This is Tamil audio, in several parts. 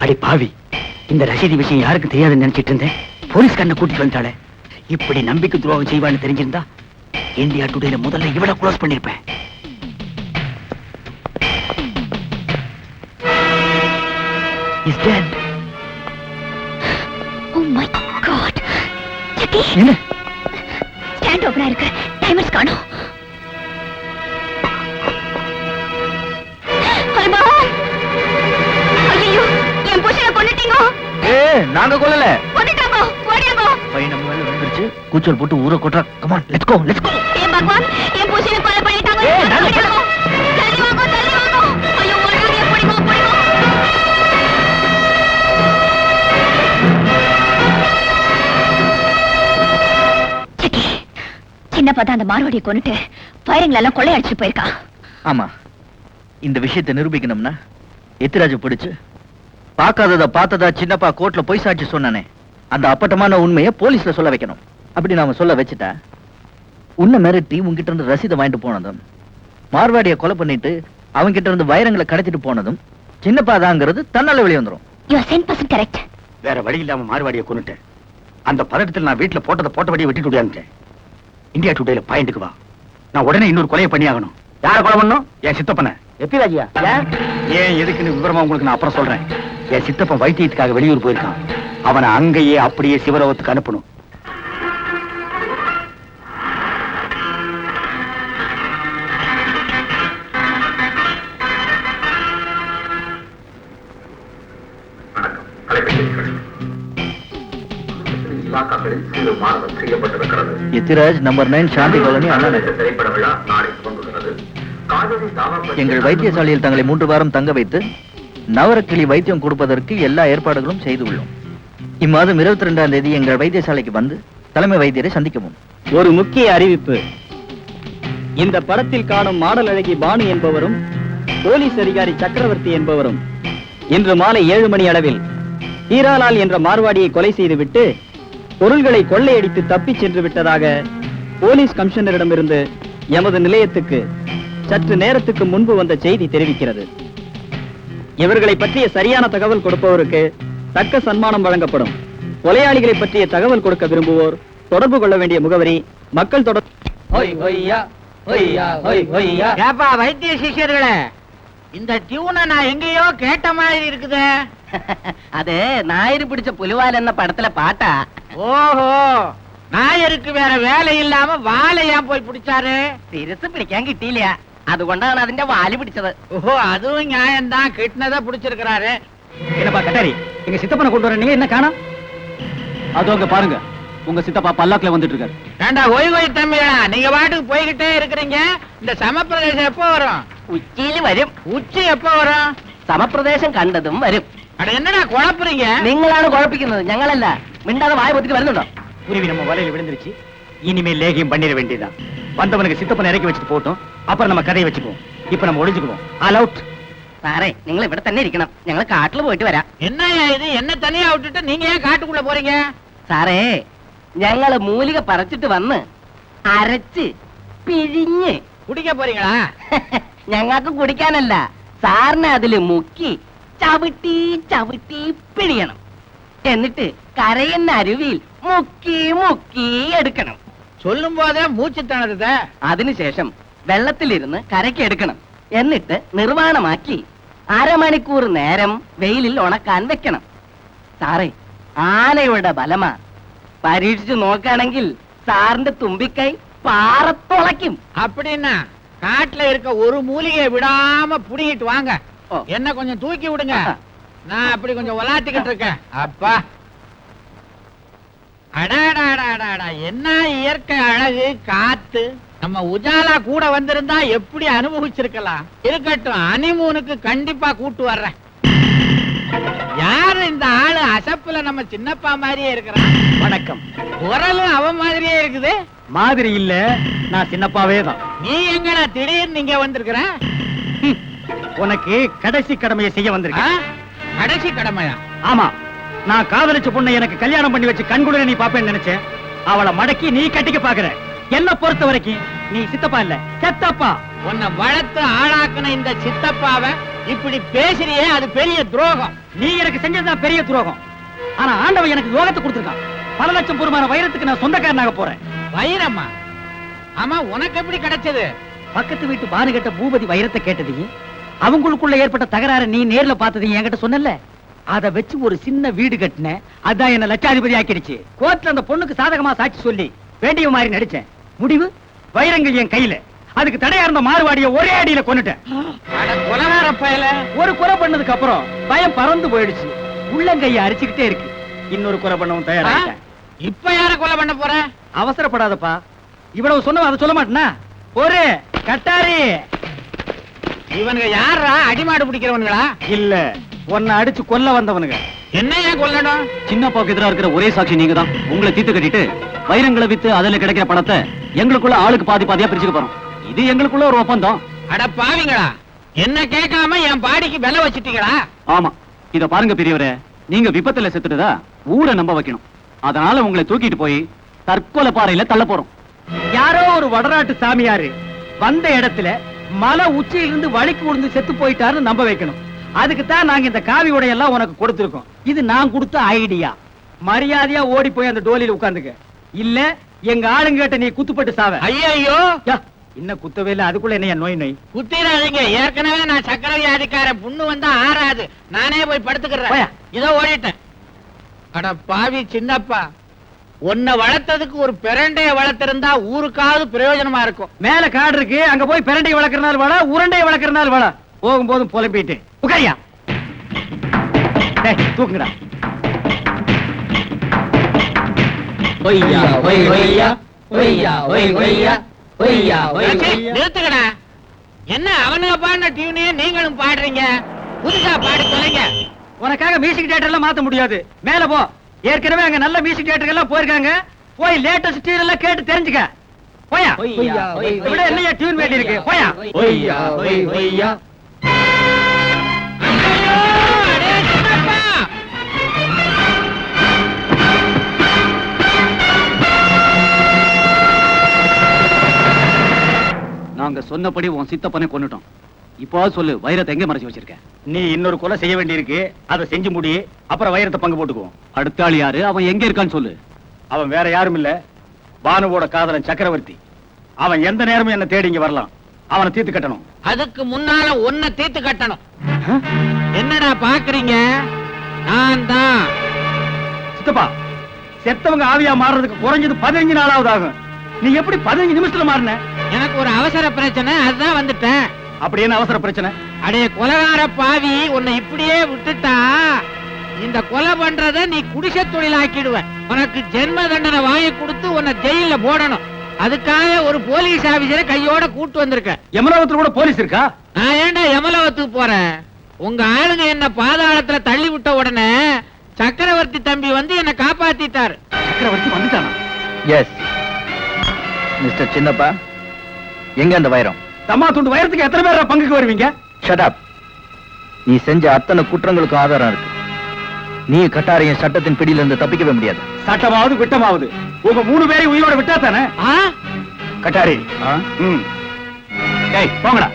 அடி பாவி, இந்த ரசீதி விஷயம் யாருக்கு தெரியாதுன்னு நினைச்சிட்டு இருந்தேன். போலீஸ்காரனை கூட்டிட்டு வந்தாளே. இப்படி நம்பிக்கை துரோகம் செய்வான்னு தெரிஞ்சிருந்தா இந்தியா டுடேல முதல்ல இவ்வளவு க்ளோஸ் பண்ணிருப்பேன். He's dead. Oh my God. Jackie. என்ன? ஸ்டாண்ட் ஓபனா இருக்கு. டைமர்ஸ் காணோம். ஹல்மா. ஐயோ, என் புருஷனை கொன்னுட்டீங்க. நாங்க கொல்லல. கொன்னுட்டாங்க. ஓடியாங்க. பையன் நம்ம மேல விழுந்துருச்சு. கூச்சல் போட்டு ஊரை கொட்டற. Come on, let's go. ஏ பகவான், என் புருஷனை கொலை பண்ணிட்டாங்க. தள்ளி வாங்க. ஐயோ, ஓடாதே, போடிங்க. சின்னப்பா தான் அந்த மார்வாடியை கொன்னுட்டு பயிரங்களை எல்லாம் கொள்ளையடிச்சு போயிருக்கான். ஆமா, இந்த விஷயத்தை நிரூபிக்கணும்னா எத்திராஜ பிடிச்சு பார்க்காததா பார்த்ததா சின்னப்பா கோர்ட்ல போய் சாட்சி சொன்னானே, அந்த அப்பட்டமான உண்மையை போலீஸ்ல சொல்ல வைக்கணும். அப்படி நாம சொல்ல வச்சுட்டா உன்னை மிரட்டி உன்கிட்ட இருந்து ரசீதை வாங்கிட்டு போனதும், மார்வாடியை கொலை பண்ணிட்டு அவங்க கிட்ட இருந்து வைரங்களை கடத்திட்டு போனதும் சின்னப்பா தாங்கிறது தன்னால வெளியே வந்துடும். You are 100% correct. வேற வழி இல்லாம மார்வாடியை கொன்னுட்டேன். அந்த பதட்டத்தில் நான் வீட்டுல போட்டபடியே வெட்டிட்டு ஓடியாந்துட்டேன். இந்தியா டுடேல பாயிண்ட்டுக்கு வா. நான் உடனே இன்னொரு கொலையை பண்ணியாகணும். யார கொலை பண்ணும்? என் சித்தப்பனை. எத்திராஜியா? ஏன் எதுக்குன்னு விவரமா உங்களுக்கு நான் அப்புறம் சொல்றேன். என் சித்தப்பன் வைத்தியத்துக்காக வெளியூர் போயிருக்கான். அவனை அங்கேயே அப்படியே சிவலோகத்துக்கு அனுப்பணும். எத்திராஜ் நம்பர் 9 சாந்தி காலனி அண்ணா நகர். எங்கள் வைத்தியசாலையில் தங்களை 3 வாரம் தங்க வைத்து நவரக்கிளி வைத்தியம் கொடுப்பதற்கு எல்லா ஏற்பாடுகளும் செய்துள்ளோம். இம்மாதம் 22ஆம் தேதி எங்கள் வைத்தியசாலைக்கு வந்து தலைமை வைத்தியரை சந்திக்கவும். ஒரு முக்கிய அறிவிப்பு. இந்த படத்தில் காணும் மாடல் அழகி பானு என்பவரும் போலீஸ் அதிகாரி சக்கரவர்த்தி என்பவரும் இன்று மாலை 7 மணி அளவில் ஹீராலால் என்ற மார்வாடியை கொலை செய்துவிட்டு பொருள்களை கொள்ளையடித்து தப்பிச் சென்று விட்டதாக போலீஸ் கமிஷனரிடமிருந்து எமது நிலையத்துக்கு சற்று நேரத்துக்கு முன்பு வந்த செய்தி தெரிவிக்கிறது. இவர்களை பற்றிய சரியான தகவல் கொடுப்பவருக்கு தக்க சன்மானம் வழங்கப்படும். கொலையாளிகளை பற்றிய தகவல் கொடுக்க விரும்புவோர் தொடர்பு கொள்ள வேண்டிய முகவரி மக்கள் தொடர்பு. வைத்திய சிஷியர்களே, இந்த டியூனை நான் எங்கேயோ கேட்ட மாதிரி இருக்குது. அது ஞாயிறு பிடிச்ச புலிவால் என்ன படத்துல பாட்டா? ஓஹோ, ஞாயிறுக்கு வேற வேலை இல்லாம வாழை ஏன் போய் பிடிச்சாரு? തിരിച്ച് പിടിക്കാൻ കിട്ടിയില്ല, അതുകൊണ്ടാണ് അതിന്റെ വാല് പിടിച്ചത്. ஓஹோ, அதுவும் நியாயம்தான். கிட்னதா பிடிச்சிருக்கிறாரு. என்னப்பா கட்டாரி, எங்க சித்தப்பனை கொண்டு வர நீங்க என்ன காணோம்? அது அங்க பாருங்க, உங்க சித்தப்பா பல்லாக்குல வந்துட்டு இருக்காரு. ஏண்டா ஓய் தம்பியா, நீங்க பாட்டுக்கு போய்கிட்டே இருக்கிறீங்க. இந்த சமப்பிரதேசம் எப்போ வரும்? ഉച്ചയിൽ വരും. உச்சி எப்போ வரும்? സമപ്രദേശം കണ്ടതും വരും. அட என்னடா குழப்புறீங்க? നിങ്ങളാണ് കുഴപ്പിക്കുന്നത്, ഞങ്ങളല്ല. മിണ്ടാതെ വായ പൊത്തിട്ട് വരുന്നുണ്ടോ? குருவி நம்ம வலையில விழுந்துருச்சு. இனிமேல் லேகியம் பண்ணிட வேண்டியதான். வந்தவனுக்கு சித்தப்பனை இறக்கி வச்சுட்டு போட்டோம், அப்புறம் நம்ம கதையை வச்சுக்குவோம். இப்ப நம்ம ஒளிஞ்சுக்குவோம். All out. സാറേ, നിങ്ങൾ ഇവിടെ തന്നെ ഇരിക്കണം, ഞങ്ങൾ കാട്ടിൽ പോയിട്ട് വരാം. என்னய்யா இது? என்ன தனியா விட்டுட்டு நீங்க ஏன் காட்டுக்குள்ள போறீங்க? സാറേ, ഞങ്ങള് മൂലിക പറിച്ചിട്ട് വന്ന് അരച്ച് പിഴിഞ്ഞ് குடிக்க போறீங்களா? ഞങ്ങൾക്ക് കുടിക്കാനല്ല, സാറിനെ അതില് മുക്കി ചവിട്ടി ചവിട്ടി പിഴിയണം. എന്നിട്ട് കരയുന്ന അരുവിയിൽ മുക്കി മുക്കി എടുക്കണം. சொல்லும் போதே மூச்சு திணறுதே. അതിനുശേഷം വെള്ളത്തിലിരുന്ന് കരയ്ക്ക് എടുക്കണം. എന്നിട്ട് നിർവാണമാക്കി അരമണിക്കൂർ നേരം വെയിലിൽ ഉണക്കാൻ വെക്കണം. സാറേ, ആനയുടെ ബലമാ. പരീക്ഷിച്ചു നോക്കുകയാണെങ്കിൽ സാറിന്റെ തുമ്പിക്കൈ പാറത്തുളയ്ക്കും. அப்படின்னா காட்டுல இருக்க ஒரு மூலிகையை விடாம புடிங்கிட்டு வாங்க. ஓ. என்ன கொஞ்சம் தூக்கி விடுங்க, நான் அப்படி கொஞ்சம் விளாட்டிக்கிட்டு இருக்கேன். அப்பா, அடாடாடாடாடா, என்ன இயற்கை அழகு, காத்து. நம்ம உஜாலா கூட வந்திருந்தா எப்படி அனுபவிச்சிருக்கலாம். இருக்கட்டும், ஹனிமூனுக்கு கண்டிப்பா கூட்டு வர்றேன். யாரு இந்த ஆளு? அசப்புல நம்ம சின்னப்பா மாதிரியே இருக்கிறான். வணக்கம். குரலும் அவன் மாதிரியே இருக்குது. மாதிரி இல்ல, நான் சின்னப்பாவே தான். நீ எங்கடா திடீர்னு இங்க வந்திருக்கிற? உனக்கு கடைசி கடமையை செய்ய வந்திருக்கேன். கடைசி கடமையா? ஆமா, நான் காதலிச்ச பொண்ணை எனக்கு கல்யாணம் பண்ணி வச்சு கண்குள்ள நீ பாப்பேன்னு நினைச்சேன். அவளை மடக்கி நீ கட்டிக்க பாக்குற. என்ன பொறுத்த வரைக்கும் நீ சித்தப்பா இல்ல, செத்தப்பா. உன்னை வளர்த்து ஆளாக்குன இந்த சித்தப்பாவை இப்படி பேசுறியே, அது பெரிய துரோகம். நீ எனக்கு செஞ்சதுதான் பெரிய துரோகம். ஆனா ஆண்டவன் எனக்கு யோகத்தை கொடுத்திருக்கான். பல லட்சம் பொறுமான வைரத்துக்கு நான் சொந்தக்காரனாக போறேன். வைரம்மா? ஆமா, உனக்கு எப்படி கிடைச்சது? பக்கத்து வீட்டு பானுகிட்ட பூபதி வைரத்தை கேட்டதையும் அவங்களுக்குள்ள ஏற்பட்ட தகராறு நீ நேர்ல பார்த்ததையும் என்கிட்ட சொன்னல. அதை வச்சு ஒரு சின்ன வீடு கட்டினேன். அதான் என்ன லட்சாதிபதி ஆக்கிடுச்சு. கோர்ட்ல அந்த பொண்ணுக்கு சாதகமா சாட்சி சொல்லி வேண்டிய மாதிரி நடிச்சேன். முடிவு வைரங்கள் என் கையில. அதுக்கு தடையா இருந்த மாறுவாடிய ஒரே அடியில கொன்னுட்டேன். கொலகார பயல. ஒரு கொலை பண்ணதுக்கு அப்புறம் பயம் பறந்து போயிடுச்சு. உள்ளங்கைய அரிச்சுக்கிட்டே இருக்கு. இன்னொரு கொலை பண்ணவும் தயாராகிட்டேன். இப்ப யார கொலை பண்ண போற? அவசரப்படாதப்பா. இவ்வளவு சொன்ன அதை சொல்ல மாட்டேனா? ஒரு கட்டாரி. இவனுங்க யாரா? அடிமாடு பிடிக்கிறவனுங்களா? இல்ல, உன்னை அடிச்சு கொல்ல வந்தவனுங்க. என்ன ஏன் கொல்லணும்? சின்னப்பாக்கு எதிரா இருக்கிற ஒரே சாட்சி நீங்க தான். உங்களை தீர்த்து கட்டிட்டு வைரங்களை வித்து அதுல கிடைக்கிற பணத்தை எங்களுக்குள்ள ஆளுக்கு பாதி பாதியா பிரிச்சுக்க போறோம். இது எங்களுக்குள்ள ஒரு ஒப்பந்தம். அட பாவிங்களா, என்ன கேட்காம என் பாடிக்கு விலை வச்சிட்டீங்களா? ஆமா, இத பாருங்க பெரியவரே, நீங்க விபத்துல செத்துட்டதா ஊரை நம்ப வைக்கணும். அதனால உங்களை தூக்கிட்டு போய் தற்கொலை பாறையில தள்ள போறோம். யாரோ ஒரு வடநாட்டு சாமியாரு வந்த இடத்துல மலை உச்சியிலிருந்து வலிக்கு விழுந்து செத்து போயிட்டாருன்னு நம்ப வைக்கணும். அதுக்கு தான் நாங்க இந்த காவி உடையெல்லாம் உனக்கு கொடுத்திருக்கோம். இது நான் கொடுத்த ஐடியா. மரியாதையா ஓடி போய் அந்த டோலியில உட்கார்ந்துக்க. இல்ல எங்க ஆளுங்கிட்ட நீ குத்துப்பட்டு சாவ. ஐயோ, இன்னும் குத்தவே இல்ல, அதுக்குள்ள என்ன நோய் நோய் குத்திராதீங்க. ஏற்கனவே நான் சக்கரை வியாதிக்கார. புண்ணு வந்தா ஆறாது. நானே போய் படுத்துக்கிறேன். இதோ ஓடிட்டேன். அட பாவி சின்னப்பா, உன்னை வளர்த்ததுக்கு ஒரு பிரண்டைய வளர்த்திருந்தா ஊருக்காவது பிரயோஜனமா இருக்கும். மேல காடு இருக்கு, அங்க போய் பிரண்டை வளர்க்கறனால வாழ, உருண்டை வளர்க்கறனால வாழ. போகும்போதும் புலம்பிட்டு உட்காரியா. தூக்குங்கடா. ஒய்யா ஒய் ஒய்யா ஒய்யா ஒய் ஒய்யா ஒய்யா ஒய். நிறுத்துக்கடா. என்ன அவனுங்க பாடின டியூனையே நீங்களும் பாடுறீங்க? புதுசா பாடி தொலைங்க. உனக்காக மியூசிக் தியேட்டர் எல்லாம் மாத்த முடியாது. மேல போ. ஏற்கனவே அங்க நல்ல மியூசிக் தியேட்டர் எல்லாம் போயிருக்காங்க. போய் லேட்டஸ்ட் டியூன் எல்லாம் கேட்டு தெரிஞ்சுக்க. போயா. இவிட என்னையா டியூன் வேண்டி இருக்கு. போயா. ஒய்யா ஒய் ஒய்யா. நாங்க சொன்னபடி உன் சித்தப்பனை கொன்னுட்டோம். இப்போ சொல்லு, வைரத்தை எங்க மறைச்சு வச்சிருக்க? நீ இன்னொரு கொலை செய்ய வேண்டியிருக்கு. அதை செஞ்சு முடி. அப்புறம் வைரத்தை பங்கு போட்டுக்குவோம். அடுத்த ஆள் யாரு? அவன் எங்க இருக்கான்னு சொல்லு. அவன் வேற யாரும் இல்ல, பானுவோட காதலன் சக்கரவர்த்தி. அவன் எந்த நேரமும் என்ன தேடி இங்க வரலாம். அவனை தீர்த்து கட்டணும். அதுக்கு முன்னால ஒன்ன தீர்த்து கட்டணும். என்னடா பாக்குறீங்க? நான் தான். சித்தப்பா, செத்தவங்க ஆவியா மாறுறதுக்கு குறைஞ்சது 15 நாளாவது ஆகும். நீ எப்படி 15 நிமிஷத்துல மாறின? எனக்கு ஒரு அவசர பிரச்சனை, அதுதான் வந்துட்டேன். அப்படி என்ன அவசர பிரச்சனை? அடைய கொலகார பாவி, உன்னை இப்படியே விட்டுட்டா இந்த கொலை பண்றத நீ குடிசை தொழிலாக்கிடுவ. உனக்கு ஜென்ம தண்டனை வாங்கி கொடுத்து உன்னை ஜெயில போடணும். அதுக்காக ஒரு போலீஸ் ஆபீசரை கையோட கூட்டு வந்திருக்க. யமலோகத்துல கூட போலீஸ் இருக்கா? நான் ஏன்டா யமலோகத்துக்கு போறேன்? உங்க ஆளுங்க என்ன பாதாளத்துல தள்ளி விட்ட உடனே சக்கரவர்த்தி தம்பி வந்து என்ன காப்பாத்திட்டாரு. சக்கரவர்த்தி வந்துட்டானா? எஸ் மிஸ்டர் சின்னப்பா, எங்க அந்த வைரம்? தம்மா துண்டு வைரத்துக்கு எத்தனை பேர் பங்குக்கு வருவீங்க? Shut up. நீ செஞ்ச அத்தனை குற்றங்களுக்கு ஆதாரம் இருக்கு. நீ கட்டாரையும் சட்டத்தின் பிடியில இருந்து தப்பிக்கவே முடியாது. சட்டமாவது விட்டமாவது உங்க 3 பேரை உயிரோட விட்டா தானே? கட்டாரி போங்கடா.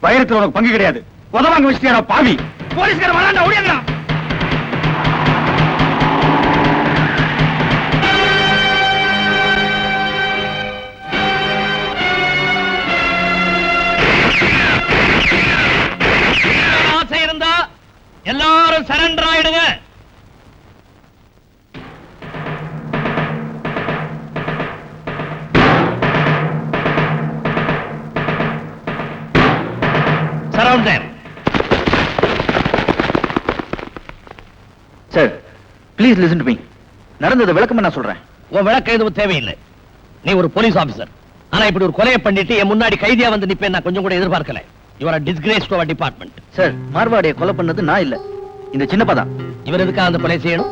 வைரத்துல உனக்கு பங்கு கிடையாது. உதவாங்க வச்சுட்டியாரா பாவி போலீஸ்கார வராண்டா ஓடியாங்கடா ஆசை இருந்தா எல்லாரும் சரண்டர் ஆயிடுங்க Surround them. Sir please listen to me. நடந்தது விளக்கமா நான் சொல்றேன். உன் விளக்கம் எதுவும் தேவையில்லை. நீ ஒரு போலீஸ் ஆபீசர். ஆனா இப்படி ஒரு கொலையை பண்ணிட்டு என் முன்னாடி கைதியா வந்து நிப்பேன் நான் கொஞ்சம் கூட எதிர்பார்க்கல. You are a disgrace to our department. Sir மார்வாடியை கொலை பண்ணது நான் இல்ல, இந்த சின்னப்பா தான். இவர் எதுக்காக அந்த கொலை செய்யணும்?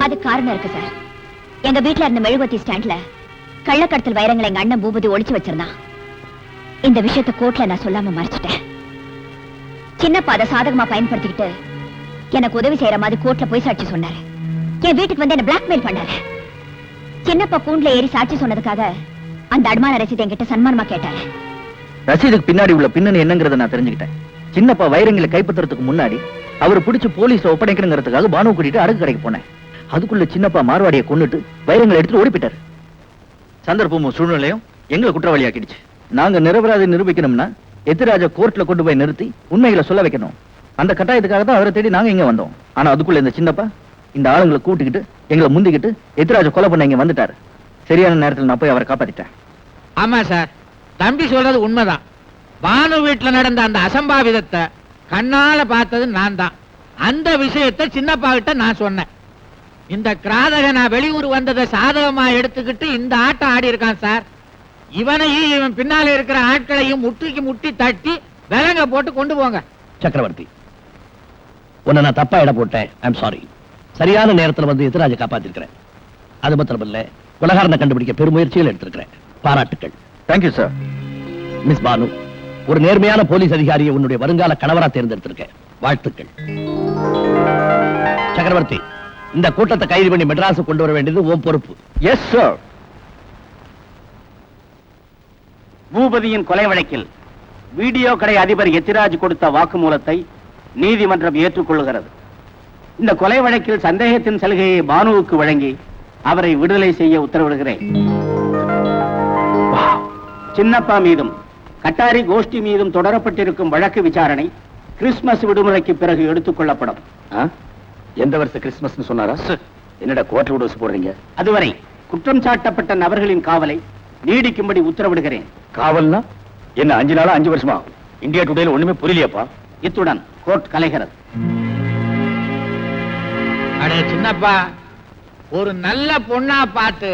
அது காரணம் இருக்கு சார். எங்க வீட்ல இருந்த மெழுகுவர்த்தி ஸ்டாண்ட்ல கள்ளக்கடத்தல் வைரங்களை எங்க அண்ணன் பூபதி ஒளிச்சு வச்சிருந்தான். இந்த விஷயத்தை கோர்ட்ல நான் சொல்லாம மறைச்சிட்டேன். சின்னப்பா அதை சாதகமா பயன்படுத்திக்கிட்டு எனக்கு உதவி செய்யற மாதிரி கோர்ட்ல போய் சாட்சி சொன்னாரு. என் வீட்டுக்கு வந்து என்ன பிளாக்மெயில் பண்ணாரு. சின்னப்பா கூண்டுல ஏறி சாட்சி சொன்னதுக்காக அந்த அடமான ரசீது என்கிட்ட சன்மானமா கேட்டாரு. ரசீதுக்கு பின்னாடி உள்ள பின்னணி என்னங்கறத நான் தெரிஞ்சுக்கிட்டேன். சின்னப்பா வைரங்களை கைப்பற்றுறதுக்கு முன்னாடி அவரை பிடிச்சு போலீஸ்ல ஒப்படைக்கணுங்கிறதுக்காக பானு கூட்டிட்டு அடகு கடைக்கு போனேன். அதுக்குள்ள சின்னப்பா மார்வாடியை கொன்னுட்டு வைரங்களை எடுத்துட்டு ஓடி போயிட்டாரு. சந்தர்ப்பமும் சூழ்நிலையும் எங்களை குற்றவாளியாக்கிடுச்சு. நாங்க நிரபராதி நிரூபிக்கணும்னா எதிராஜ கோர்ட்ல கொண்டு போய் நிறுத்தி உண்மைகளை சொல்ல வைக்கணும். அந்த கட்டாயத்துக்காக தான் அவரை தேடி நாங்க இங்க வந்தோம். ஆனா அதுக்குள்ள இந்த சின்னப்பா இந்த ஆளுங்களை கூட்டிக்கிட்டு எங்களை முந்திக்கிட்டு எதிராஜ கொலை பண்ண இங்க வந்துட்டாரு. சரியான நேரத்தில் நான் போய் அவரை காப்பாத்திட்டேன். ஆமா சார், தம்பி சொல்றது உண்மைதான். பானு வீட்டுல நடந்த அந்த அசம்பாவிதத்தை கண்ணால பார்த்தது நான் தான். அந்த விஷயத்தை சின்னப்பா கிட்ட நான் சொன்னேன். இந்த கிராதக நான் வெளியூர் வந்ததை சாதகமா எடுத்துக்கிட்டு இந்த ஆட்டம் ஆடி இருக்கான் சார். இவனையும் இவன் பின்னால இருக்கிற ஆட்களையும் முட்டிக்கு முட்டி தட்டி விலங்க போட்டு கொண்டு போங்க. சக்கரவர்த்தி, உன்னை நான் தப்பா இட போட்டேன். I'm sorry. சரியான நேரத்துல வந்து எதிராஜ காப்பாத்திருக்கிறேன். அது மாத்திரம் இல்ல, கொலகாரனை கண்டுபிடிக்க பெருமுயற்சிகள் எடுத்திருக்கிறேன். பாராட்டுக்கள். Thank you sir. மிஸ் பானு, ஒரு நேர்மையான போலீஸ் அதிகாரியை உன்னுடைய வருங்கால கணவரா தேர்ந்தெடுத்திருக்கேன். வாழ்த்துக்கள். சக்கரவர்த்தி, இந்த கூட்டத்தை கைது பண்ணி மெட்ராஸு கொண்டு வர வேண்டியது உன் பொறுப்பு. Yes sir. பூபதியின் கொலை வழக்கில் வீடியோ கடை அதிபர் எத்திராஜ் கொடுத்த வாக்குமூலத்தை நீதிமன்றம் ஏற்றுக்கொள்கிறது. இந்த கொலை வழக்கில் சந்தேகத்தின் சலுகையை பானுவுக்கு வழங்கி அவரை விடுதலை செய்ய உத்தரவிடுகிறேன். சின்னப்பா மீதும் கட்டாரி கோஷ்டி மீதும் தொடரப்பட்டிருக்கும் வழக்கு விசாரணை கிறிஸ்துமஸ் விடுமுறைக்கு பிறகு எடுத்துக் கொள்ளப்படும். எந்த வருஷம் கிறிஸ்துமஸ் சொன்னாரா? என்னடா கோர்ட்ல விடுவிச்சு போடுறீங்க? அதுவரை குற்றம் சாட்டப்பட்ட நபர்களின் காவலை நீடிக்கும்படி உத்தரவிடுகிறேன். காவல்னா என்ன? 5 நாளா 5 வருஷமா? இந்தியா டுடேல ஒண்ணுமே புரியலையாப்பா. இத்துடன் கோர்ட் கலைகிறது. அடே சின்னப்பா, ஒரு நல்ல பொண்ணா பார்த்து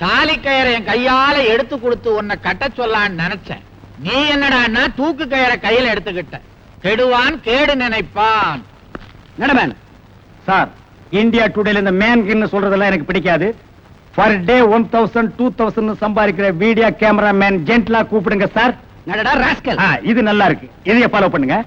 தாலி கயிறை என் கையால எடுத்து கொடுத்து உன்னை கட்ட சொல்லான்னு நினைச்சேன். நீ என்னடான்னா தூக்கு கயிறை கையில எடுத்துக்கிட்ட. கெடுவான் கேடு நினைப்பான். நடமேன் சார், இந்தியா டுடேல இந்த மேன் சொல்றதெல்லாம் எனக்கு பிடிக்காது. பர் டே 1000 2000 சம்பாதிக்கிற வீடியோ கேமரா மேன் ஜென்ட்லா கூப்பிடுங்க சார். நடடா ராஸ்கல். இது நல்லா இருக்கு. இதைய ஃபாலோ பண்ணுங்க.